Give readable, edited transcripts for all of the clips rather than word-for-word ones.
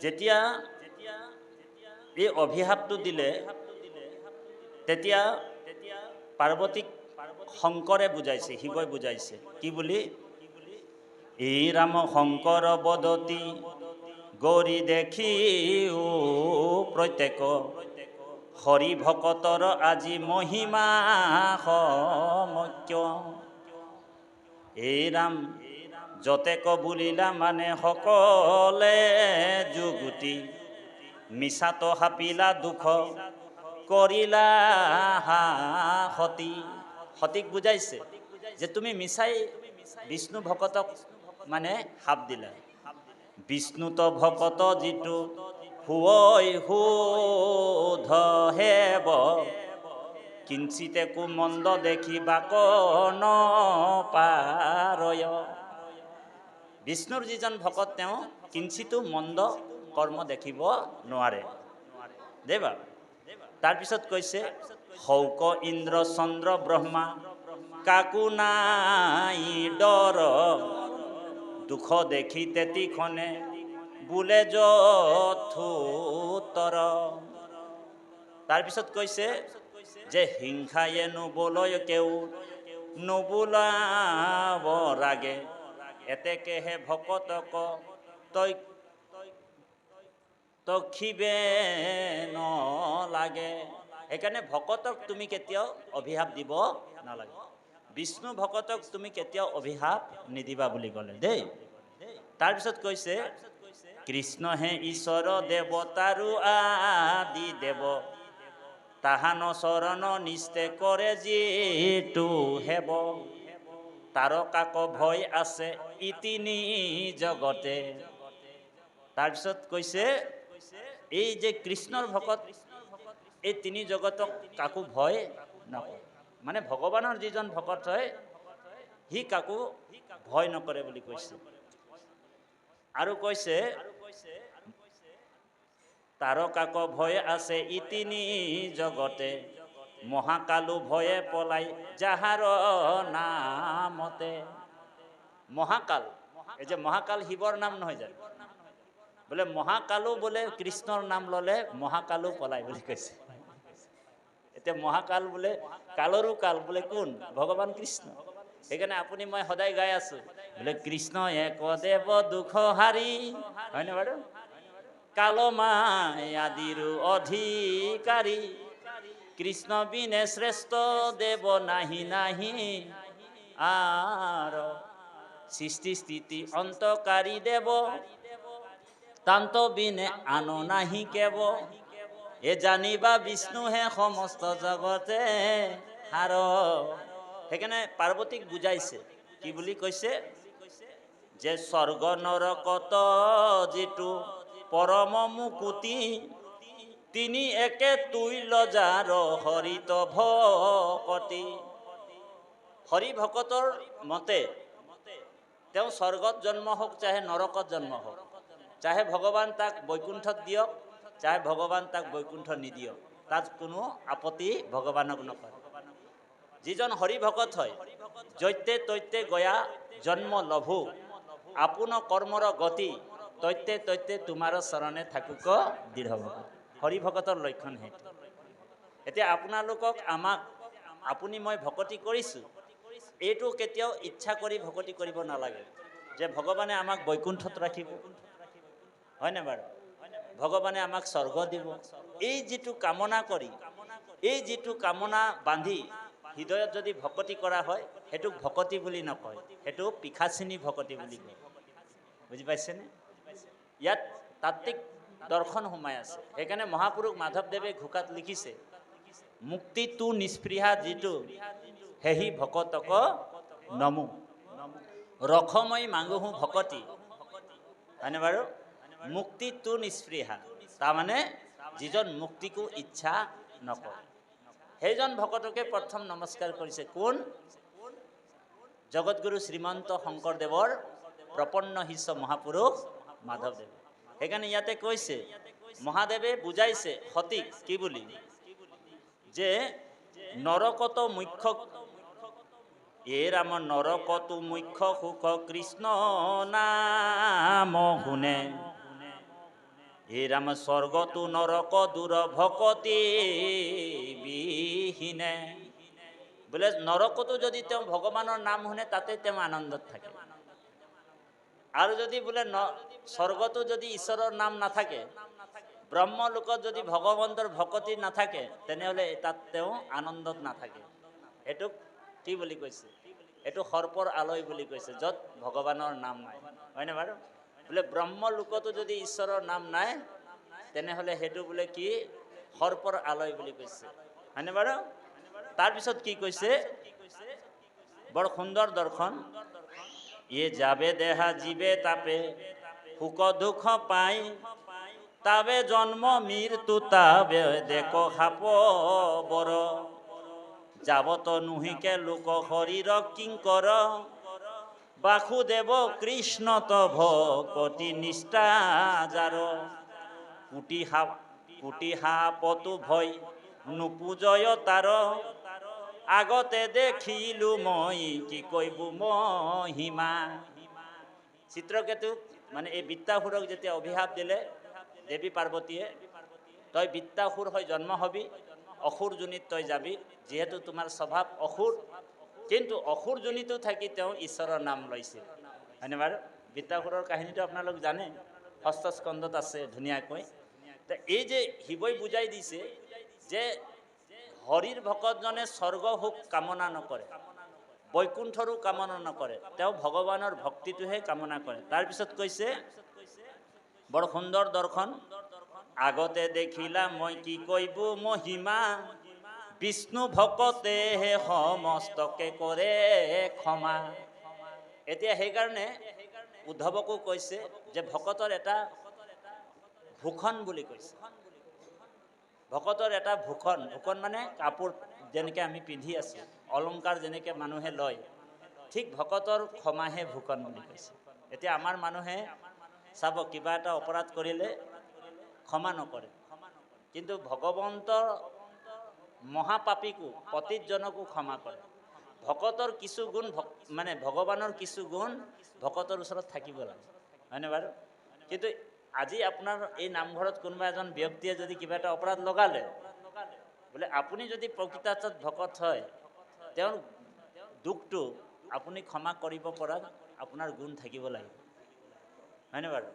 যেতিয়া এই অভিশাপটো দিলে তেতিয়া পাৰ্বতীক শংকৰে বুজাইছে, শিৱই বুজাইছে কি বুলি? এই ৰাম শংকৰ বদতি গৌৰী দেখি প্ৰত্যেক হৰি ভকতৰ আজি মহিমা সমক্য। এই ৰাম যতেক বুলিলা মানে সকলে যুগুতি, মিছাত হাপিলা দুখ কৰিলা সতী। সতীক বুজাইছে যে তুমি মিছাই বিষ্ণু ভকতক মানে শাপ দিলা। বিষ্ণুত ভকত যিটো হুৱই শুধ হেব, কিঞ্চিতে কুমন্দ দেখিবা কন পাৰয়। বিষ্ণুৰ যিজন ভকত তেওঁ কিঞ্চিতো মন্দ কৰ্ম দেখিব নোৱাৰে দেৱা। তাৰপিছত কৈছে হৌক ইন্দ্ৰ চন্দ্ৰ ব্ৰহ্মা কাকো নাই ডৰ, দুখ দেখি তেতিখনে বোলে যথোত্তৰ। তাৰপিছত কৈছে যে হিংসায়ে নুবলয় কেও নুবোলাব ৰাগে, এতেকেহে ভকতক তই তখিবে নালাগে। সেইকাৰণে ভকতক তুমি কেতিয়াও অভিশাপ দিব নালাগে। বিষ্ণু ভকতক তুমি কেতিয়াও অভিশাপ নিদিবা বুলি ক'লে দেই। তাৰপিছত কৈছে কৃষ্ণহে ঈশ্বৰ দেৱতাৰো আদি দেৱ, তাহান চৰণ নিস্তে কৰে যিটো হেব, তাৰকাক ভয় আছে ইতিনি জগতে। তাৰপিছত কৈছে এই যে কৃষ্ণৰ ভকত এই তিনি জগতক কাকো ভয় নকৰে, মানে ভগৱানৰ যিজন ভকত হয় সি কাকো ভয় নকৰে বুলি কৈছে। আৰু কৈছে তাৰকাক ভয় আছে ইতিনি জগতে, মহাকালো ভয়ে পলাই যাহাৰ নামতে। মহাকাল, এই যে মহাকাল শিৱৰ নাম নহয় জানো? বোলে মহাকালো বোলে কৃষ্ণৰ নাম ললে মহাকালো পলাই বুলি কৈছে। এতিয়া মহাকাল বোলে কালৰো কাল বোলে কোন? ভগৱান কৃষ্ণ। সেইকাৰণে আপুনি মই সদায় গাই আছো বোলে কৃষ্ণ এক দেৱ দুখ হাৰি, হয়নে বাৰু? কালমায় আদিৰো অধিকাৰী, কৃষ্ণ বিনে শ্ৰেষ্ঠ দেৱ নাহি নাহি আৰ, সৃষ্টি স্থিতি অন্তকাৰী দেৱ, তান্ত বিনে আনো নাহি কেব, এ জানিবা বিষ্ণুহে সমস্ত জগতে হার। সেইকাৰণে পাৰ্বতীক বুজাইছে কি বুলি কৈছে যে স্বৰ্গ নৰকত যিটো পৰম মুকুতি, তিনি একে তুল্য যাৰ হৰিত ভকতি। হৰি ভকতৰ মতে তেওঁ স্বৰ্গত জন্ম হওক চাহে নৰকত জন্ম হওক, চাহে ভগৱান তাক বৈকুণ্ঠত দিয়ক চাহে ভগৱান তাক বৈকুণ্ঠ নিদিয়ক, তাত কোনো আপত্তি ভগৱানক নকৰে। যিজন হৰি ভকত হয় জৈতে তৈতে গয়া জন্ম লভু, আপোন কৰ্মৰ গতি তৈতে তৈতে তোমাৰ চৰণে থাকুক দৃঢ় ভকত। হৰি ভকতৰ লক্ষণ সেইটো। এতিয়া আপোনালোকক আমাক আপুনি মই ভকতি কৰিছোঁ, এইটো কেতিয়াও ইচ্ছা কৰি ভকতি কৰিব নালাগে যে ভগৱানে আমাক বৈকুণ্ঠত ৰাখিব, হয়নে বাৰু? ভগৱানে আমাক স্বৰ্গ দিব। এই যিটো কামনা কৰি, এই যিটো কামনা বান্ধি হৃদয়ত যদি ভকতি কৰা হয় সেইটোক ভকতি বুলি নকয়, সেইটো পিখাচিনী ভকতি বুলি কয়। বুজি পাইছেনে? ইয়াত তাত্ত্বিক দৰ্শন সোমাই আছে। সেইকাৰণে মহাপুৰুষ মাধৱদেৱে ঘোষাত লিখিছে মুক্তি তু নিস্পৃহা যিটো হেহি ভকতক নমো, ৰসময় মাগুহু ভকতি, হয়নে বাৰু? মুক্তি তু নিস্পৃহা, তাৰমানে যিজন মুক্তিকো ইচ্ছা নকৰে সেইজন ভকতকে প্ৰথম নমস্কাৰ কৰিছে কোন? জগতগুৰু শ্ৰীমন্ত শংকৰদেৱৰ প্ৰপন্ন শিষ্য মহাপুৰুষ মাধৱদেৱ। সেইকাৰণে ইয়াতে কৈছে মহাদেৱে বুজাইছে সতীক কি বুলি যে নৰকত মুখ্য, এ ৰাম নৰকত মুখ্য সুখ কৃষ্ণ নাম শুনে, হে ৰাম স্বৰ্গতো নৰক দূৰ ভকতি বিহীনে। বোলে নৰকতো যদি তেওঁ ভগৱানৰ নাম শুনে তাতে তেওঁ আনন্দত থাকে। আৰু যদি বোলে স্বৰ্গতো যদি ঈশ্বৰৰ নাম নাথাকে, ব্ৰহ্মলোকত যদি ভগৱন্তৰ ভকতি নাথাকে, তেনেহ'লে তাত তেওঁ আনন্দত নাথাকে। এইটোক কি বুলি কৈছে? এইটো সৰ্পৰ আলয় বুলি কৈছে, য'ত ভগৱানৰ নাম নাই, হয়নে বাৰু? বোলে ব্ৰহ্মলোকতো যদি ঈশ্বৰৰ নাম নাই, তেনেহ'লে সেইটো বোলে কি? সৰ্পৰ আলয় বুলি কৈছে, হয়নে বাৰু? তাৰপিছত কি কৈছে? বৰ সুন্দৰ দৰ্শন। ইয়ে যাবে দেহা জীবে তাপে সুখ দুখ পাই, তাবে জন্ম মৃত্যু তাবে দেখো খাপ বৰ, যাবত নুহিকে লোক শৰীৰ কিংকৰ, বাসুদেৱ কৃষ্ণ তভ কটি নিষ্ঠা যাৰ, কুটি সাপতু ভয় নুপুজয় তাৰ, আগতে দেখিলো মই কি কইব মহিমা। চিত্ৰকেতুক মানে এই বিদ্যাসুৰক যেতিয়া অভিশাপ দিলে দেৱী পাৰ্বতীয়ে, তই বিদ্যাসুৰ হৈ জন্ম হবি, অসুৰ যোনিত তই যাবি, যিহেতু তোমাৰ স্বভাৱ অসুৰ। কিন্তু অসুৰ যোনিতো থাকি তেওঁ ঈশ্বৰৰ নাম লৈছিল, হয়নে বাৰু? বিদ্যাসুৰৰ কাহিনীটো আপোনালোক জানে, ষষ্ঠ স্কন্ধত আছে ধুনীয়াকৈ। এই যে শিৱই বুজাই দিছে যে হৰিৰ ভকতজনে স্বৰ্গ সুখ কামনা নকৰে, বৈকুণ্ঠৰো কামনা নকৰে, তেওঁ ভগৱানৰ ভক্তিটোহে কামনা কৰে। তাৰপিছত কৈছে বৰ সুন্দৰ দৰ্শন। আগতে দেখিলা মই কি কইব মহিমা, বিষ্ণু ভকতে হে সমস্তকে কৰে ক্ষমা। এতিয়া সেইকাৰণে উদ্ধৱকো কৈছে যে ভকতৰ এটা ভূষণ বুলি কৈছে। ভকতৰ এটা ভূষণ, ভূষণ মানে কাপোৰ যেনেকৈ আমি পিন্ধি আছোঁ, অলংকাৰ যেনেকৈ মানুহে লয়, ঠিক ভকতৰ ক্ষমাহে ভূষণ বুলি কৈছে। এতিয়া আমাৰ মানুহে চাব, কিবা এটা অপৰাধ কৰিলে ক্ষমা নকৰে, কিন্তু ভগৱন্তৰ মহাপাপীকো পতিতজনকো ক্ষমা কৰে। ভকতৰ কিছু গুণ মানে ভগৱানৰ কিছু গুণ ভকতৰ ওচৰত থাকিব লাগে, হয়নে বাৰু? কিন্তু আজি আপোনাৰ এই নামঘৰত কোনোবা এজন ব্যক্তিয়ে যদি কিবা এটা অপৰাধ লগালে, বোলে আপুনি যদি প্ৰকৃতাৰ্থত ভকত হয়, তেওঁৰ দুখটো আপুনি ক্ষমা কৰিব পৰা আপোনাৰ গুণ থাকিব লাগিব, হয়নে বাৰু?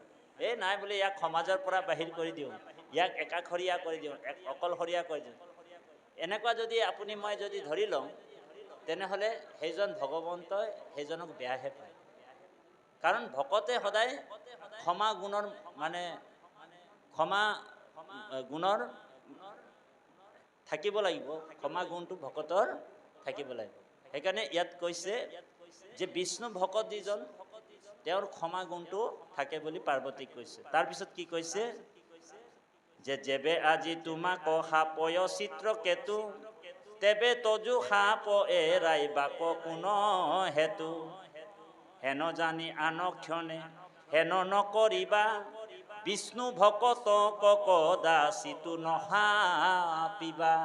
এই নাই বোলে ইয়াক সমাজৰ পৰা বাহিৰ কৰি দিওঁ, ইয়াক একাষৰীয়া কৰি দিওঁ, অকলশৰীয়া কৰি দিওঁ, এনেকুৱা যদি আপুনি মই যদি ধৰি লওঁ, তেনেহ'লে সেইজন ভগৱন্তই সেইজনক বেয়াহে পায়। কাৰণ ভকতে সদায় ক্ষমা গুণৰ মানে ক্ষমা গুণৰ থাকিব লাগিব, ক্ষমা গুণটো ভকতৰ থাকিব লাগিব। সেইকাৰণে ইয়াত কৈছে যে বিষ্ণু ভকত যিজন, তেওঁৰ ক্ষমা গুণটো থাকে বুলি পাৰ্বতীক কৈছে। তাৰপিছত কি কৈছে? যে যেবে আজি তোমাক সাপয় চিত্ৰকেতু, তেবে তজু সাপ এৰাই বাক কোন হেতু, হেন জানি আন ক্ষণে হেন নকৰিবা, বিষ্ণু ভকত কদাচিতো নহাপিবা।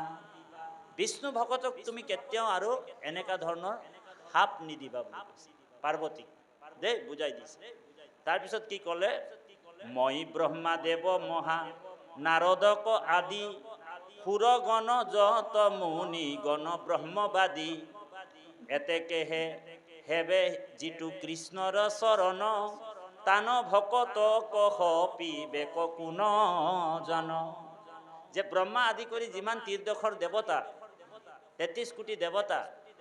বিষ্ণু ভকতক তুমি কেতিয়াও আৰু এনেকুৱা ধৰণৰ সাপ নিদিবা বুলি কৈছে পাৰ্বতীক, দেই বুজাই দিছে। তাৰপিছত কি ক'লে? মই ব্ৰহ্মাদেৱ মহা নাৰদক আদি, সুৰগণ যত মুনি গণ ব্ৰহ্মবাদী, এতেকেহে হেবে যিটো কৃষ্ণৰ চৰণ, তান ভকত কহ পিবেক কোন জন। যে ব্ৰহ্মা আদি কৰি যিমান তীৰ্থদশৰ দেৱতা, 33 কোটি দেৱতা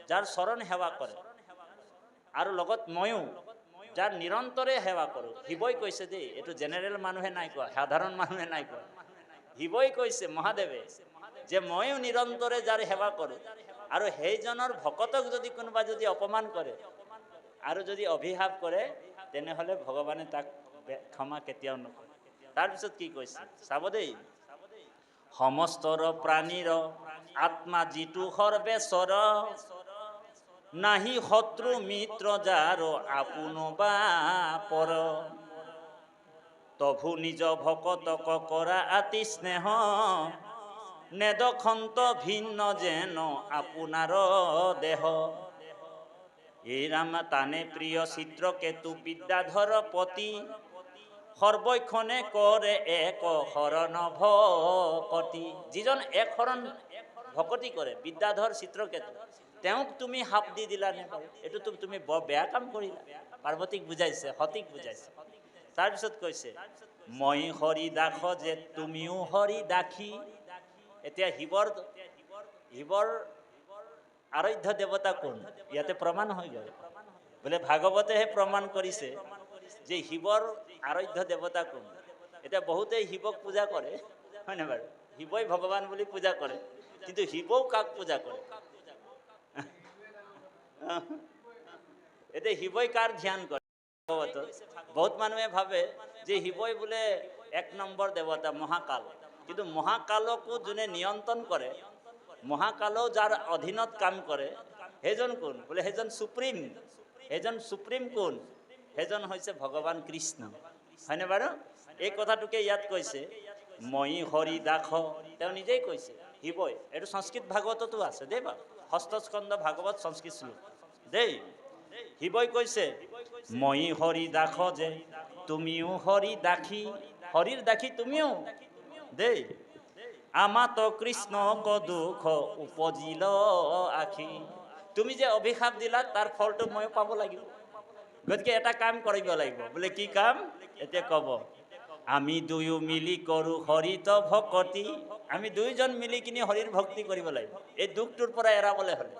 যাৰ চৰণ সেৱা কৰে, আৰু লগত ময়ো যাৰ নিৰন্তৰে সেৱা কৰোঁ। শিৱই কৈছে দেই, এইটো জেনেৰেল মানুহে নাই কোৱা, সাধাৰণ মানুহে নাই কোৱা, শিৱই কৈছে, মহাদেৱে, যে ময়ো নিৰন্তৰে যাৰ সেৱা কৰোঁ, আৰু সেইজনৰ ভকতক যদি কোনোবা যদি অপমান কৰে আৰু যদি অভিশাপ কৰে, তেনেহ'লে ভগৱানে তাক ক্ষমা কেতিয়াও নকৰে। তাৰপিছত কি কৈছে চাব দেই। সমস্তৰ প্ৰাণীৰ আত্মা যিটো সৰ্বেশ্বৰ, নাহি শত্ৰু মিত্ৰ যাৰ আপোন বা পৰ, তভু নিজ ভকতক কৰা আতি স্নেহ, নেদখন্ত ভিন্ন যেন আপোনাৰ দেহ। এই ৰাম তানে প্ৰিয় চিত্ৰকেতু বিদ্যাধৰ পতি, সৰ্বক্ষণে কৰে এক শৰণ ভকতি। যিজন এক শৰণ ভকতি কৰে, বিদ্যাধৰ চিত্ৰকেতু, তেওঁক তুমি সাপ দি দিলা নে বাৰু? এইটোতো তুমি বৰ বেয়া কাম কৰিলা। পাৰ্বতীক বুজাইছে, সতীক বুজাইছে। তাৰপিছত কৈছে মই হৰি দাস যে তুমিও হৰি দাসী। এতিয়া শিৱৰ আৰাধ্য দেৱতা কোন? ইয়াতে প্ৰমাণ হৈ গ'ল। বোলে ভাগৱতেহে প্ৰমাণ কৰিছে যে শিৱৰ আৰাধ্য দেৱতা কোন। এতিয়া বহুতেই শিৱক পূজা কৰে, হয় নে বাৰু? শিৱই ভগৱান বুলি পূজা কৰে, কিন্তু শিৱও কাক পূজা কৰে? এতিয়া শিৱই কাৰ ধ্যান কৰে? ভাগৱতত বহুত মানুহে ভাবে যে শিৱই বোলে এক নম্বৰ দেৱতা মহাকাল, কিন্তু মহাকালকো যোনে নিয়ন্ত্ৰণ কৰে, মহাকালও যাৰ অধীনত কাম কৰে, সেইজন কোন? বোলে সেইজন সুপ্ৰিম। সেইজন সুপ্ৰিম কোন? সেইজন হৈছে ভগৱান কৃষ্ণ, হয়নে বাৰু? এই কথাটোকে ইয়াত কৈছে মই হৰি দাস, তেওঁ নিজেই কৈছে শিৱই। এইটো সংস্কৃত ভাগৱততো আছে দেই বাৰু, ষষ্ঠ স্কন্ধ ভাগৱত সংস্কৃত শ্লোক দেই। শিৱই কৈছে মই হৰি দাস যে তুমিও হৰি দাসী। হৰিৰ দাসী তুমিও দেই। আমাত কৃষ্ণ ক দুখ উপজিল আখি। তুমি যে অভিশাপ দিলা তাৰ ফলটো ময়ো পাব লাগিব, গতিকে এটা কাম কৰিব লাগিব। বোলে কি কাম? এতিয়া কব আমি দুয়ো মিলি কৰো হৰিত ভকতি। আমি দুইজন মিলি কিনি হৰিৰ ভক্তি কৰিব লাগিব। এই দুখটোৰ পৰা এৰাবলৈ হলে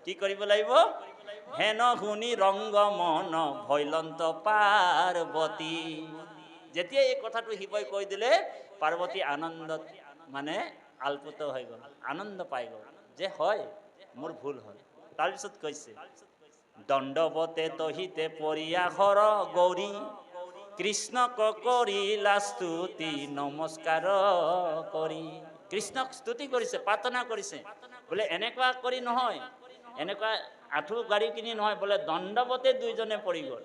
কি কৰিব লাগিব? হেন শুনি ৰংগ মন ভৈলন্ত পাৰ্বতী। যেতিয়া এই কথাটো শিৱই কৈ দিলে, পাৰ্বতী আনন্দত মানে আলপুত হৈ গ'ল, আনন্দ পাই গ'ল যে হয় মোৰ ভুল হ'ল। তাৰপিছত কৈছে দণ্ডবতে তহিতে পৰিয়া হৰ গৌৰী। কৃষ্ণক কৰিলা স্তুতি নমস্কাৰ কৰি। কৃষ্ণক স্তুতি কৰিছে, প্ৰাৰ্থনা কৰিছে। বোলে এনেকুৱা কৰি নহয়, এনেকুৱা আঁঠু গাড়ী কিনি নহয়, বোলে দণ্ডবতে দুইজনে পৰি গ'ল।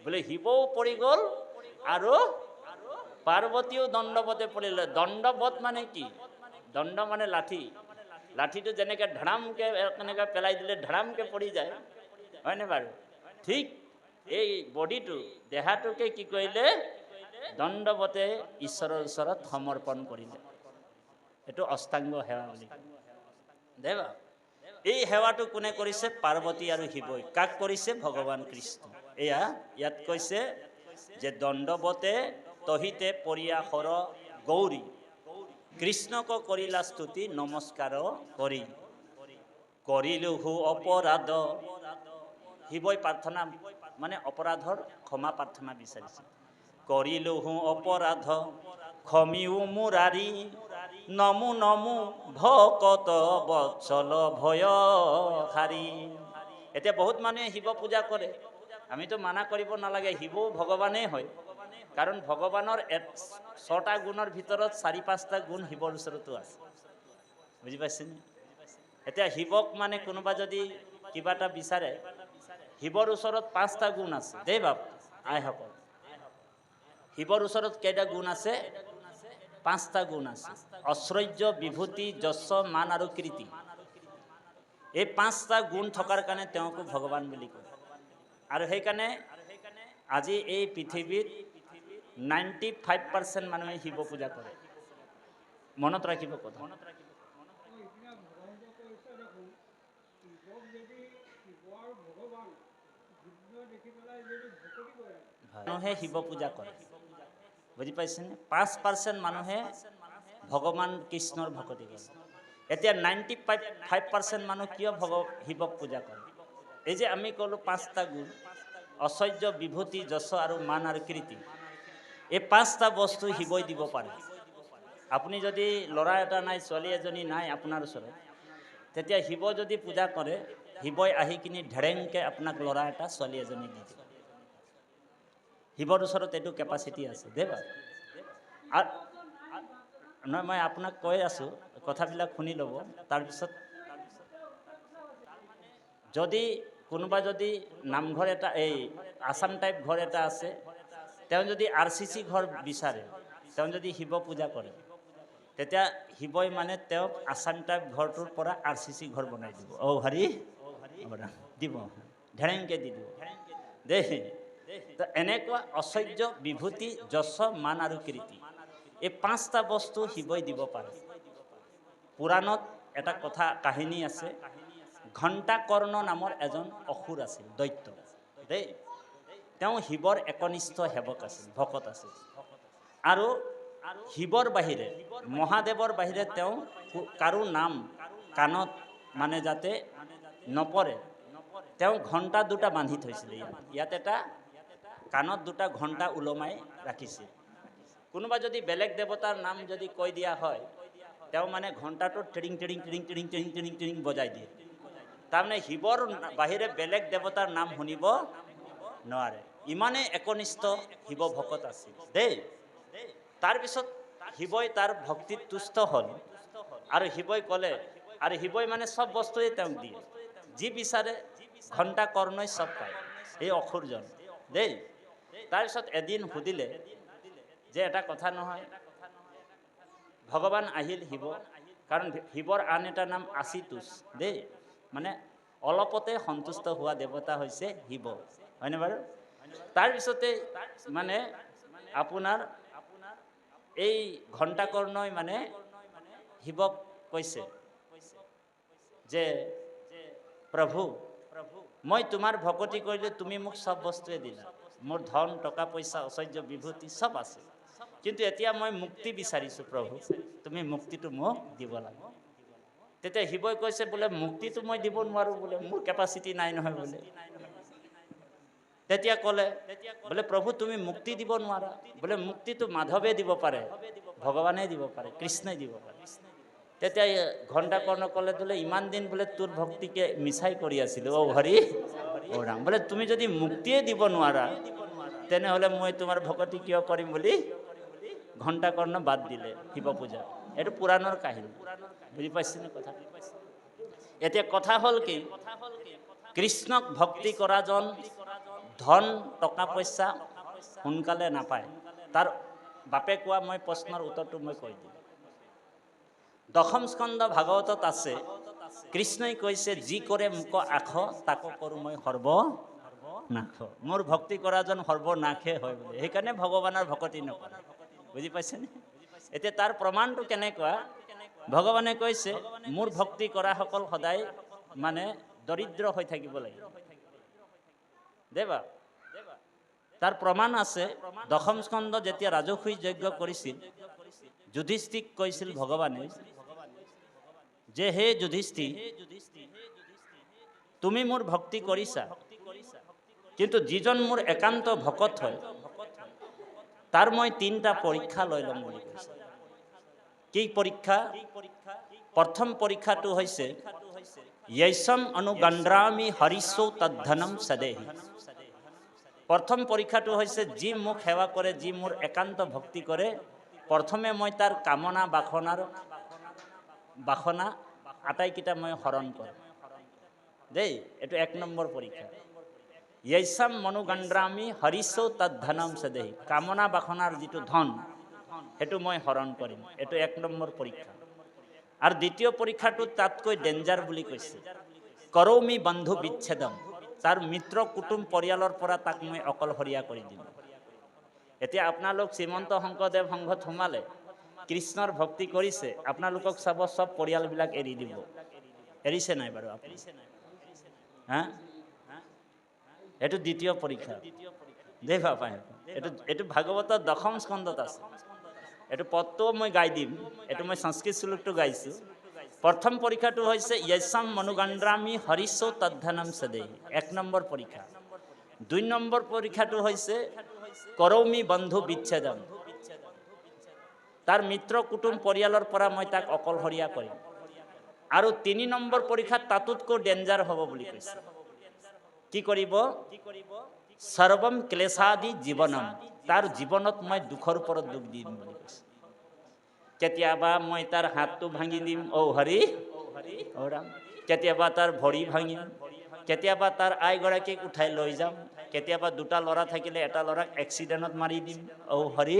বোলে শিৱও পৰি গ'ল আৰু পাৰ্বতীও দণ্ডবতে পৰিলে। দণ্ডবত মানে কি? দণ্ড মানে লাঠি। লাঠিটো যেনেকৈ ধাৰামকৈ এনেকৈ পেলাই দিলে ধাৰামকৈ পৰি যায়, হয়নে বাৰু? ঠিক এই বডিটো, দেহাটোকে কি কৰিলে? দণ্ডবতে ঈশ্বৰৰ ওচৰত সমৰ্পণ কৰিলে। এইটো অষ্টাংগ সেৱা বুলি কয় দেৱা। এই সেৱাটো কোনে কৰিছে? পাৰ্বতী আৰু শিৱই। কাক কৰিছে? ভগৱান কৃষ্ণ। এয়া ইয়াত কৈছে যে দণ্ডবতে তহিতে পৰিয়া হৰ গৌৰী। কৃষ্ণক কৰিলা স্তুতি নমস্কাৰ কৰি। কৰিলোহু অপৰাধ। শিৱই প্ৰাৰ্থনা মানে অপৰাধৰ ক্ষমা প্ৰাৰ্থনা বিচাৰিছে। কৰিলোহু অপৰাধ ক্ষমিও মুৰাৰী। নমো নমো ভকত বৎসল ভয় হাৰি। এতিয়া বহুত মানুহে শিৱ পূজা কৰে, আমিতো মানা কৰিব নালাগে, শিৱও ভগৱানেই হয়। কাৰণ ভগৱানৰ 6টা গুণৰ ভিতৰত 4-5টা গুণ শিৱৰ ওচৰতো আছে, বুজি পাইছেনে? এতিয়া শিৱক মানে কোনোবা যদি কিবা এটা বিচাৰে, শিৱৰ ওচৰত 5টা গুণ আছে দেই বাপ আইসকল। শিৱৰ ওচৰত কেইটা গুণ আছে? 5টা গুণ আছে। ঐশ্বৰ্য, বিভূতি, যশ, মান আৰু কীৰ্তি। এই 5টা গুণ থকাৰ কাৰণে তেওঁকো ভগৱান বুলি কয়। আৰু সেইকাৰণে আজি এই পৃথিৱীত 95% মানুহে শিৱ পূজা কৰে। মনত ৰাখিব কথা। মানুহে শিৱ পূজা কৰে, বুজি পাইছেনে? 5% মানুহে ভগৱান কৃষ্ণৰ ভকতি কৰে। এতিয়া 95% মানুহ কিয় শিৱক পূজা কৰে? এই যে আমি ক'লো 5টা গুণ, ঐশ্বৰ্য, বিভূতি, যশ আৰু মান আৰু কীৰ্তি। এই 5টা বস্তু শিৱই দিব পাৰে। আপুনি যদি ল'ৰা এটা নাই, ছোৱালী এজনী নাই আপোনাৰ ওচৰত, তেতিয়া শিৱ যদি পূজা কৰে, শিৱই আহি কিনি ঢেৰেংকৈ আপোনাক ল'ৰা এটা, ছোৱালী এজনী দি দিব। শিৱৰ ওচৰত এইটো কেপাচিটি আছে দেই বাৰু। নহয়, মই আপোনাক কৈ আছোঁ, কথাবিলাক শুনি ল'ব। তাৰপিছত যদি কোনোবা যদি নামঘৰ এটা, এই আছাম টাইপ ঘৰ এটা আছে, তেওঁ যদি RCC ঘৰ বিচাৰে, তেওঁ যদি শিৱ পূজা কৰে, তেতিয়া শিৱই মানে তেওঁক আছাম টাইপ ঘৰটোৰ পৰা RCC ঘৰ বনাই দিব। হৰি দিব, ঢেৰেংকৈ দি দিব দেই। তো এনেকুৱা ঐশ্বৰ্য বিভূতি যশ মান আৰু কীৰ্তি এই 5টা বস্তু শিৱই দিব পাৰে। পুৰাণত এটা কথা কাহিনী আছে, ঘণ্টাকৰ্ণ নামৰ এজন অসুৰ আছিল, দৈত্য দেই। তেওঁ শিৱৰ একনিষ্ঠ সেৱক আছিল, ভকত আছিল। আৰু শিৱৰ বাহিৰে, মহাদেৱৰ বাহিৰে তেওঁ কাৰো নাম কাণত মানে যাতে নপৰে, তেওঁ ঘণ্টা দুটা বান্ধি থৈছিল। ইয়াত এটা কাণত দুটা ঘণ্টা ওলমাই ৰাখিছিল। কোনোবা যদি বেলেগ দেৱতাৰ নাম যদি কৈ দিয়া হয়, তেওঁ মানে ঘণ্টাটো টিৰিং টিৰিং টিৰিং টিৰিং টিৰিং টিৰিং টিৰিং বজাই দিয়ে। তাৰমানে শিৱৰ বাহিৰে বেলেগ দেৱতাৰ নাম শুনিব নোৱাৰে, ইমানেই একনিষ্ঠ শিৱ ভকত আছিল দেই। তাৰপিছত শিৱই তাৰ ভক্তিত তুষ্ট হ'ল আৰু শিৱই ক'লে, আৰু শিৱই মানে চব বস্তুৱে তেওঁক দিয়ে, যি বিচাৰে ঘণ্টা কৰ্ণই চব পায় এই অসুৰজন দেই। তাৰপিছত এদিন সুধিলে যে এটা কথা নহয়, ভগৱান আহিল শিৱ, কাৰণ শিৱৰ আন এটা নাম আচিতোষ দেই, মানে অলপতে সন্তুষ্ট হোৱা দেৱতা হৈছে শিৱ, হয়নে বাৰু? তাৰপিছতে মানে আপোনাৰ এই ঘণ্টাকৰ্ণই মানে শিৱক কৈছে যে প্ৰভু, মই তোমাৰ ভকতি কৰিলে তুমি মোক চব বস্তুৱে দিলা, মোৰ ধন টকা পইচা ঐশ্বৰ্য বিভূতি চব আছে, কিন্তু এতিয়া মই মুক্তি বিচাৰিছোঁ প্ৰভু, তুমি মুক্তিটো মোক দিব লাগে। তেতিয়া শিৱই কৈছে বোলে মুক্তিটো মই দিব নোৱাৰোঁ বোলে, মোৰ কেপাচিটি নাই নহয় বোলে। তেতিয়া ক'লে বোলে প্ৰভু তুমি মুক্তি দিব নোৱাৰা, বোলে মুক্তিটো মাধৱে দিব পাৰে, ভগৱানে দিব পাৰে, কৃষ্ণই দিব পাৰে। তেতিয়া ঘণ্টাকৰ্ণ ক'লে বোলে ইমান দিন বোলে তোৰ ভক্তিকে মিছাই কৰি আছিলোঁ, অ হৰি অ ৰাম, বোলে তুমি যদি মুক্তিয়ে দিব নোৱাৰা তেনেহ'লে মই তোমাৰ ভকতি কিয় কৰিম বুলি ঘণ্টাকৰ্ণ বাদ দিলে শিৱ পূজা। এইটো পুৰাণৰ কাহিনী, বুজি পাইছেনে কথা? এতিয়া কথা হ'ল কি, কৃষ্ণক ভক্তি কৰাজন ধন টকা পইচা সোনকালে নাপায়। তাৰ বাপে কোৱা মই প্ৰশ্নৰ উত্তৰটো মই কৈ দিম। দশম স্কন্ধ ভাগৱতত আছে, কৃষ্ণই কৈছে যি কৰে মোক আখ তাকো কৰোঁ মই সৰ্বনাশ। মোৰ ভক্তি কৰাজন সৰ্বনাশে হয় বোলে, সেইকাৰণে ভগৱানৰ ভকতি নকৰে, বুজি পাইছেনে? এতিয়া তাৰ প্ৰমাণটো কেনেকুৱা, ভগৱানে কৈছে মোৰ ভক্তি কৰাসকল সদায় মানে দৰিদ্ৰ হৈ থাকিব লাগিব দেৱা। তাৰ প্ৰমাণ আছে, দশম স্কন্ধ যেতিয়া ৰাজসুই যজ্ঞ কৰিছিল, যুধিষ্ঠিক কৈছিল ভগৱানে যে হে যুধিষ্ঠিৰ, তুমি মোৰ ভক্তি কৰিছা, কিন্তু যিজন মোৰ একান্ত ভকত হয় তাৰ মই 3টা পৰীক্ষা লৈ ল'ম বুলি কৈছে। কি পৰীক্ষা? প্ৰথম পৰীক্ষাটো হৈছে য়ৈষম অনুগন্ধ্ৰামি হৰিষৌ তদ্ধনম সদেহি। প্ৰথম পৰীক্ষাটো হৈছে যি মোক সেৱা কৰে, যি মোৰ একান্ত ভক্তি কৰে, প্ৰথমে মই তাৰ কামনা বাসনা আটাইকেইটা মই হৰণ কৰোঁ দেই। এইটো 1 নম্বৰ পৰীক্ষা। য়ৈষম অনুগন্ধ্ৰামি হৰিষৌ তদ্ধনম সদেহি, কামনা বাসনাৰ যিটো ধন সেইটো মই হৰণ কৰিম, এইটো 1 নম্বৰ পৰীক্ষা। আৰু দ্বিতীয় পৰীক্ষাটো তাতকৈ ডেঞ্জাৰ বুলি কৈছে, কৰৌমি বন্ধু বিচ্ছেদম, তাৰ মিত্ৰ কুটুম পৰিয়ালৰ পৰা তাক মই অকলশৰীয়া কৰি দিম। এতিয়া আপোনালোক শ্ৰীমন্ত শংকৰদেৱ সংঘত সোমালে, কৃষ্ণৰ ভক্তি কৰিছে, আপোনালোকক চাব চব পৰিয়ালবিলাক এৰি দিব। এৰিছে নাই বাৰু আপুনি? হা, এইটো দ্বিতীয় পৰীক্ষা দেই বাপা। এইটো ভাগৱতৰ দশম স্কন্ধত আছে, এইটো পদটোও মই গাই দিম, এইটো মই সংস্কৃত শ্লোকটো গাইছোঁ। প্ৰথম পৰীক্ষাটো হৈছে য়ৈষম অনুগন্ধ্ৰামি হৰিষৌ তদ্ধনম সদেহি, 1 নম্বৰ পৰীক্ষা। 2 নম্বৰ পৰীক্ষাটো হৈছে কৰৌমি বন্ধু বিচ্ছেদম, তাৰ মিত্ৰ কুটুম পৰিয়ালৰ পৰা মই তাক অকলশৰীয়া কৰিম। আৰু 3 নম্বৰ পৰীক্ষাত তাতোতকৈ ডেঞ্জাৰ হ'ব বুলি কৈছে। কি কৰিব? সৰ্বম ক্লেশাদি জীৱনম, তাৰ জীৱনত মই দুখৰ ওপৰত দুখ দিম বুলি কৈছে। কেতিয়াবা মই তাৰ হাতটো ভাঙি দিম, অ হৰি অ ৰাম, কেতিয়াবা তাৰ ভৰি ভাঙিম, কেতিয়াবা তাৰ আইগৰাকীক উঠাই লৈ যাম, কেতিয়াবা 2টা ল'ৰা থাকিলে এটা ল'ৰাক এক্সিডেণ্টত মাৰি দিম, অ হৰি।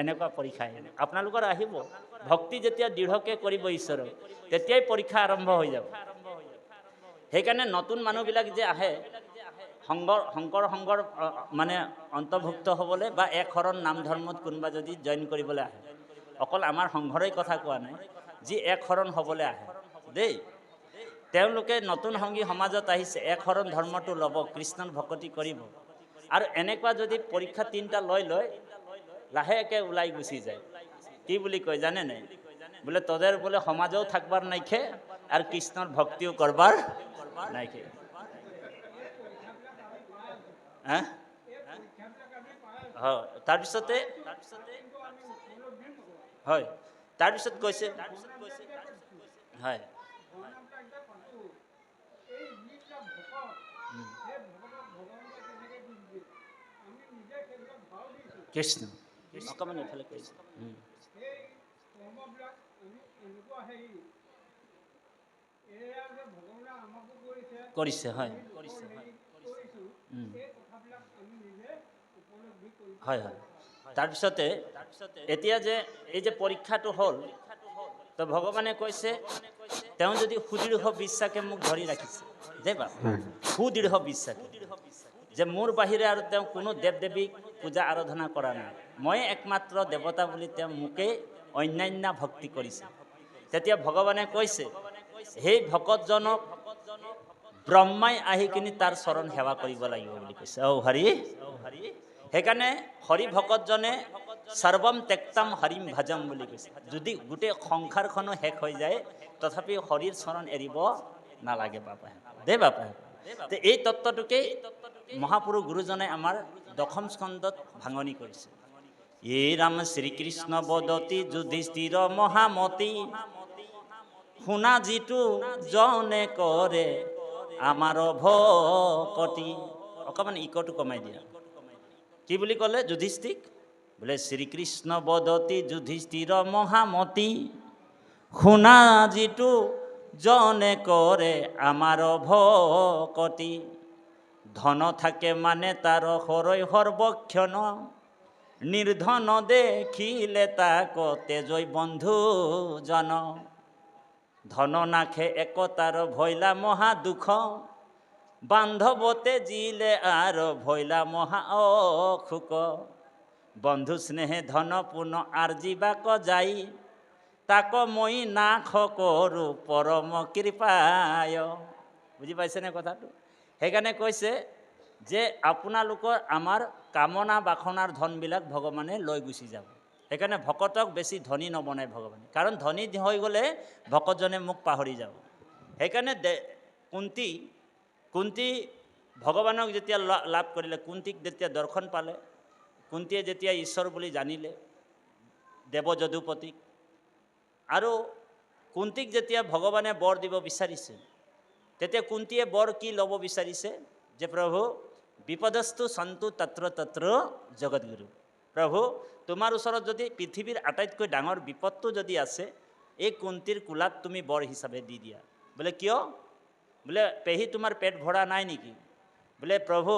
এনেকুৱা পৰীক্ষা আপোনালোকৰ আহিব। ভক্তি যেতিয়া দৃঢ়কৈ কৰিব ঈশ্বৰক, তেতিয়াই পৰীক্ষা আৰম্ভ হৈ যাব। সেইকাৰণে নতুন মানুহবিলাক যে আহে, শংকৰ সংঘৰ মানে অন্তৰ্ভুক্ত হ'বলৈ বা এক শৰণ নাম ধৰ্মত কোনোবা যদি জইন কৰিবলৈ আহে, অকল আমাৰ সংঘৰেই কথা কোৱা নাই, যি এক শৰণ হ'বলৈ আহে দেই, তেওঁলোকে নতুন সংগী সমাজত আহিছে, এক শৰণ ধৰ্মটো ল'ব, কৃষ্ণৰ ভকতি কৰিব, আৰু এনেকুৱা যদি পৰীক্ষা 3টা লৈ লাহেকৈ ওলাই গুচি যায়, কি বুলি কয় জানে নাই, বোলে তোদের বোলে সমাজেও থাকবার নাইখে আর কৃষ্ণর ভক্তিও করবার নাইখে। হ্যাঁ, হয়, তাৰপিছতে হয়, তাৰপিছত কৈছে হয়, কৃষ্ণ অকণমান এইফালে কৈছে কৰিছে, হয় হয় হয়। তাৰপিছতে এতিয়া যে এই যে পৰীক্ষাটো হ'ল, তো ভগৱানে কৈছে তেওঁ যদি সুদৃঢ় বিশ্বাসে মোক ধৰি ৰাখিছে, যে বা সুদৃঢ় বিশ্বাসে যে মোৰ বাহিৰে আৰু তেওঁ কোনো দেৱ দেৱীক পূজা আৰাধনা কৰা নাই, মই একমাত্ৰ দেৱতা বুলি তেওঁ মোকেই অন্যান্য ভক্তি কৰিছে, তেতিয়া ভগৱানে কৈছে সেই ভকতজনক ব্ৰহ্মাই আহি কিনি তাৰ চৰণ সেৱা কৰিব লাগিব বুলি কৈছে। হৰি, সেইকাৰণে হৰি ভকতজনে সৰ্বম ত্যক্তম হৰিম ভজম বুলি কৈছে। যদি গোটেই সংসাৰখনো শেষ হৈ যায় তথাপি হৰিৰ চৰণ এৰিব নালাগে বাপা দেই বাপা। এই তত্ত্বটোকেই মহাপুৰুষ গুৰুজনে আমাৰ দশম স্কন্ধত ভাঙনি কৰিছে। এই ৰাম শ্ৰীকৃষ্ণ বদতি যুধিষ্ঠিৰ মহামতি, শুনা যিটো জনে কৰে আমাৰ ভকতি। অকণমান ইকটো কমাই দিয়া। কি বুলি ক'লে যুধিষ্ঠিক? বোলে শ্ৰীকৃষ্ণ বদতি যুধিষ্ঠিৰ মহামতি, শুনা যিটো জনে কৰে আমাৰ ভকতি, ধন থাকে মানে তাৰ হৰৈ সৰ্বক্ষণ, নিৰ্ধন দেখিলে তাক তেজৈ বন্ধুজন, ধন নাখে একতাৰ ভৈলা মহা দুখ, বান্ধৱতে জিলে আৰু ভৈলা মহা অসুখ, বন্ধু স্নেহে ধন পুন আৰ্জিবাক যাই, তাক মই নাশ কৰোঁ পৰম কৃপায়। বুজি পাইছেনে কথাটো? সেইকাৰণে কৈছে যে আপোনালোকৰ আমাৰ কামনা বাসনাৰ ধনবিলাক ভগৱানে লৈ গুচি যাব। সেইকাৰণে ভকতক বেছি ধনী নবনায় ভগৱানে, কাৰণ ধনী হৈ গ'লে ভকতজনে মোক পাহৰি যাব। সেইকাৰণে কুন্তী ভগৱানক যেতিয়া লাভ কৰিলে, কুন্তীক যেতিয়া দৰ্শন পালে, কুন্তীয়ে যেতিয়া ঈশ্বৰ বুলি জানিলে দেৱ যদুপতিক, আৰু কুন্তীক যেতিয়া ভগৱানে বৰ দিব বিচাৰিছে, তেতিয়া কুন্তীয়ে বৰ কি ল'ব বিচাৰিছে? যে প্ৰভু বিপদস্তু সন্তু তত্ৰ তত্ৰ জগতগুৰু, প্ৰভু তোমাৰ ওচৰত যদি পৃথিৱীৰ আটাইতকৈ ডাঙৰ বিপদটো যদি আছে, এই কুন্তীৰ কোলাত তুমি বৰ হিচাপে দি দিয়া। বোলে কিয়? বোলে পেহী তোমাৰ পেট ভৰা নাই নেকি? বোলে প্ৰভু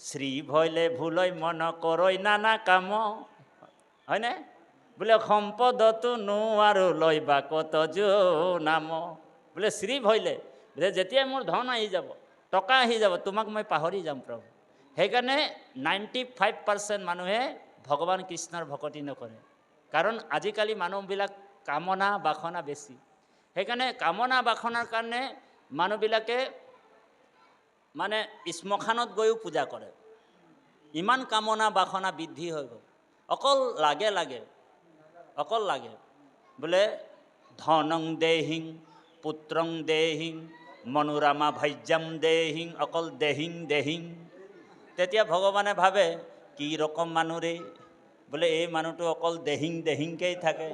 শ্ৰী ভৈলে ভুলৈ মন কৰৈ নানা কাম, হয়নে? বোলে সম্পদতো নোৱাৰো লৈ বা কত নাম, বোলে শ্ৰী ভৈলে, বোলে যেতিয়াই মোৰ ধন আহি যাব, টকা আহি যাব, তোমাক মই পাহৰি যাম প্ৰভু। সেইকাৰণে 95% মানুহে ভগৱান কৃষ্ণৰ ভকতি নকৰে, কাৰণ আজিকালি মানুহবিলাক কামনা বাসনা বেছি। সেইকাৰণে কামনা বাসনাৰ কাৰণে মানুহবিলাকে মানে শ্মশানত গৈও পূজা কৰে। ইমান কামনা বাসনা বৃদ্ধি হৈ গ'ল, অকল লাগে বোলে ধনং দেহিং পুত্ৰং দেহিং মনোৰামা ভাজ্যম দেহিং, অকল দেহিং। তেতিয়া ভগৱানে ভাবে কি ৰকম মানুহ ৰে, বোলে এই মানুহটো অকল দেহিংকেই থাকে।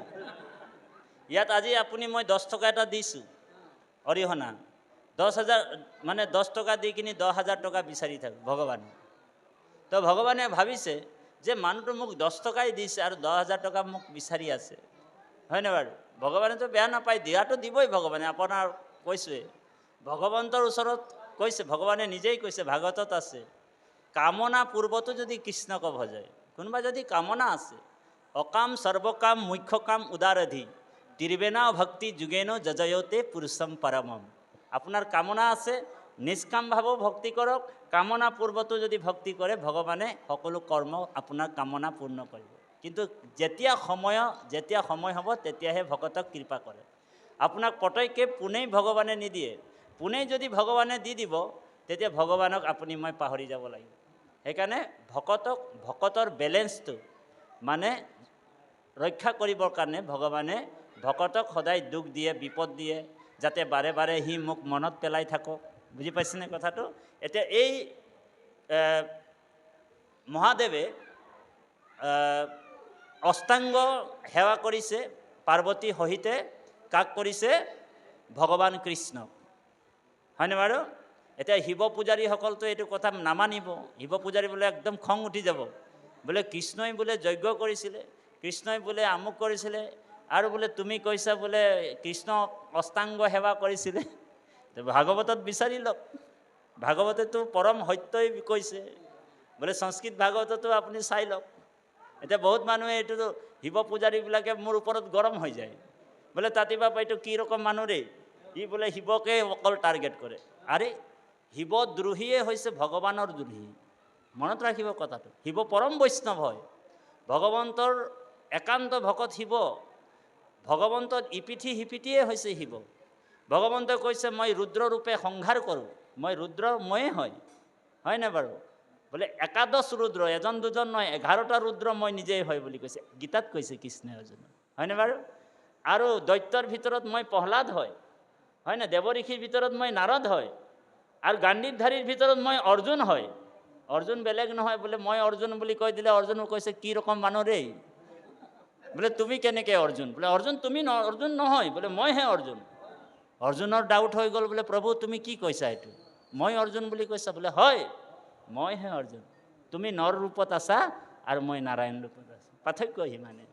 ইয়াত আজি আপুনি মই 10 টকা এটা দিছোঁ অৰিহণা, 10,000 মানে 10 টকা দি কিনি 10,000 টকা বিচাৰি থাকোঁ ভগৱানে। তো ভগৱানে ভাবিছে যে মানুহটো মোক 10 টকাই দিছে আৰু 10,000 টকা মোক বিচাৰি আছে, হয়নে বাৰু? ভগৱানেতো বেয়া নাপায়, দিয়াটো দিবই ভগৱানে। আপোনাৰ কৈছোৱে ভগৱন্তৰ ওচৰত কৈছে, ভগৱানে নিজেই কৈছে, ভাগৱতত আছে, কামনা পূৰ্বতো যদি কৃষ্ণক ভজায়, কোনোবা যদি কামনা আছে, অকাম সৰ্বকাম মুখ্য কাম উদাৰধি, ত্ৰিবেণা ভক্তি যুগেন যজয়তে পুৰুষম পৰমম। আপোনাৰ কামনা আছে, নিষ্কাম ভাৱেও ভক্তি কৰক, কামনা পূৰ্বতো যদি ভক্তি কৰে ভগৱানে সকলো কৰ্ম আপোনাৰ কামনা পূৰ্ণ কৰিব। কিন্তু যেতিয়া সময় হ'ব তেতিয়াহে ভকতক কৃপা কৰে। আপোনাক পটৈকে পোনেই ভগৱানে নিদিয়ে। পোনেই যদি ভগৱানে দি দিব তেতিয়া ভগৱানক আপুনি মই পাহৰি যাব লাগিব। সেইকাৰণে ভকতৰ বেলেঞ্চটো মানে ৰক্ষা কৰিবৰ কাৰণে ভগৱানে ভকতক সদায় দুখ দিয়ে, বিপদ দিয়ে, যাতে বাৰে বাৰে সি মোক মনত পেলাই থাকক। বুজি পাইছেনে কথাটো? এতিয়া এই মহাদেৱে অষ্টাংগ সেৱা কৰিছে পাৰ্বতী সহিতে। কাক কৰিছে? ভগৱান কৃষ্ণক, হয়নে বাৰু? এতিয়া শিৱ পূজাৰীসকলতো এইটো কথা নামানিব। শিৱ পূজাৰী বোলে একদম খং উঠি যাব, বোলে কৃষ্ণই বোলে যজ্ঞ কৰিছিলে, কৃষ্ণই বোলে আমুক কৰিছিলে, আৰু বোলে তুমি কৈছা বোলে কৃষ্ণ অষ্টাংগ সেৱা কৰিছিলে। ভাগৱতত বিচাৰি লওক, ভাগৱতেতো পৰম সত্যই কৈছে। বোলে সংস্কৃত ভাগৱততো আপুনি চাই লওক। এতিয়া বহুত মানুহে এইটোতো শিৱ পূজাৰীবিলাকে মোৰ ওপৰত গৰম হৈ যায়, বোলে তাতিবা এইটো কি ৰকম মানুহ ৰে, ই বোলে শিৱকে অকল টাৰ্গেট কৰে। আৰে শিৱদ্ৰোহীয়ে হৈছে ভগৱানৰ দ্ৰোহী। মনত ৰাখিব কথাটো। শিৱ পৰম বৈষ্ণৱ হয়, ভগৱন্তৰ একান্ত ভকত শিৱ। ভগৱন্তৰ ইপিঠি সিপিঠিয়ে হৈছে শিৱ। ভগৱন্তই কৈছে মই ৰুদ্ৰৰূপে সংহাৰ কৰোঁ, মই ৰুদ্ৰ ময়ে হয় নে বাৰু? বোলে একাদশ ৰুদ্ৰ, এজন দুজন নহয়, 11টা ৰুদ্ৰ মই নিজেই হয় বুলি কৈছে। গীতাত কৈছে কৃষ্ণই অৰ্জুন, হয়নে বাৰু? আৰু দৈত্যৰ ভিতৰত মই প্ৰহ্লাদ হয় নে? দেৱঋষিৰ ভিতৰত মই নাৰদ হয়, আৰু গাণ্ডীৱধাৰীৰ ভিতৰত মই অৰ্জুন হয়। অৰ্জুন বেলেগ নহয়, বোলে মই অৰ্জুন বুলি কৈ দিলে অৰ্জুন কৈছে কি ৰকম মানুহ ৰে, বোলে তুমি কেনেকৈ অৰ্জুন? বোলে অৰ্জুন তুমি অৰ্জুন নহয়, বোলে মইহে অৰ্জুন। অৰ্জুনৰ ডাউট হৈ গ'ল, বোলে প্ৰভু তুমি কি কৈছা এইটো? মই অৰ্জুন বুলি কৈছা? বোলে হয়, মইহে অৰ্জুন। তুমি নৰ ৰূপত আছা আৰু মই নাৰায়ণ ৰূপত আছোঁ, পাৰ্থক্য সিমানে।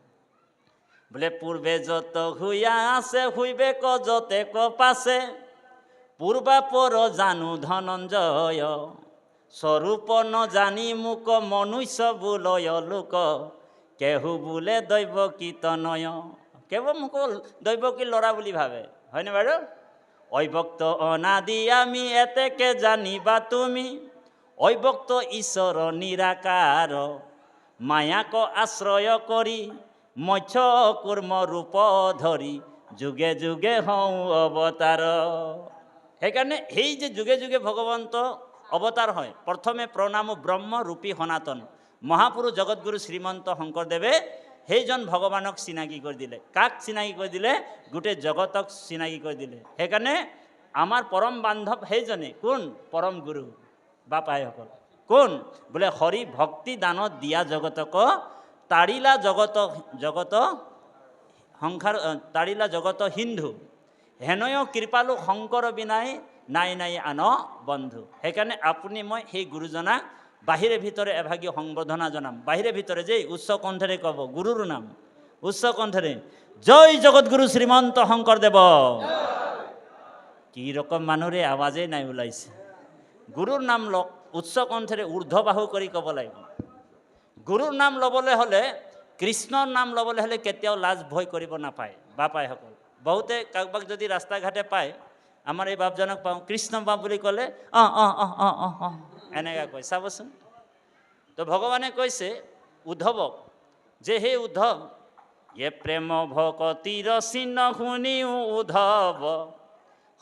বোলে পূৰ্বে যত শুয়া আছে শুইবে ক যতে ক পাছে, পূৰ্বাপৰ জানো ধনঞ্জয়, স্বৰূপ নজানি মোক মনুষ্য বোলয় লোক, কেহু বোলে দৈৱকী তনয়। কেৱল মোক দৈৱকী ল'ৰা বুলি ভাবে, হয়নে বাৰু? অভক্ত অনাদি আমি এতেকে জানিবা তুমি, অভক্ত ঈশ্বৰ নিৰাকাৰ, মায়াক আশ্ৰয় কৰি মৎস্য কুৰ্ম ৰূপ ধৰি, যুগে যুগে হওঁ অৱতাৰ। সেইকাৰণে সেই যে যুগে যুগে ভগৱন্ত অৱতাৰ হয়। প্ৰথমে প্ৰণাম ব্ৰহ্ম ৰূপী সনাতন মহাপুৰুষ জগতগুৰু শ্ৰীমন্ত শংকৰদেৱে সেইজন ভগৱানক চিনাকি কৰি দিলে। কাক চিনাকি কৰি দিলে? গোটেই জগতক চিনাকি কৰি দিলে। সেইকাৰণে আমাৰ পৰম বান্ধৱ সেইজনে। কোন? পৰম গুৰু বাপাইসকল। কোন? বোলে হৰি ভক্তি দানত দিয়া জগতক, তাৰিলা জগত সিন্ধু, হেনয় কৃপালু শংকৰ বিনাই নাই নাই আন বন্ধু। সেইকাৰণে আপুনি মই সেই গুৰুজনাক বাহিৰে ভিতৰে এভাগী সম্বৰ্ধনা জনাম। বাহিৰে ভিতৰে যে উচ্চ কণ্ঠেৰে ক'ব গুৰুৰ নাম, উচ্চ কণ্ঠেৰে জয় জগতগুৰু শ্ৰীমন্ত শংকৰদেৱ। কি ৰকম মানুহৰে আৱাজেই নাই ওলাইছে। গুৰুৰ নাম লওক, উচ্চ কণ্ঠেৰে ঊৰ্ধ্ববাহু কৰি ক'ব লাগিব। গুৰুৰ নাম ল'বলৈ হ'লে, কৃষ্ণৰ নাম ল'বলৈ হ'লে কেতিয়াও লাজ ভয় কৰিব নাপায় বাপাইসকল। বহুতে কাৰোবাক যদি ৰাস্তা ঘাটে পায়, আমাৰ এই বাপজনক পাওঁ, কৃষ্ণ বাপ বুলি ক'লে এনেকৈ কয়, চাবচোন। তো ভগৱানে কৈছে উদ্ধৱক যে হে উদ্ধৱ, এ প্ৰেম ভকতিৰ চিহ্ন শুনিও উদ্ধৱ,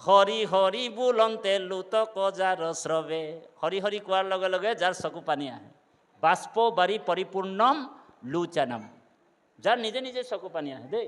হৰি হৰি বোলন্তে লুতক যাৰ শ্ৰৱে। হৰি হৰি কোৱাৰ লগে লগে যাৰ চকু পানী আহে, বাষ্প বাৰী পৰিপূৰ্ণম লোচনম, যাৰ নিজে নিজে চকু পানী আহে দেই।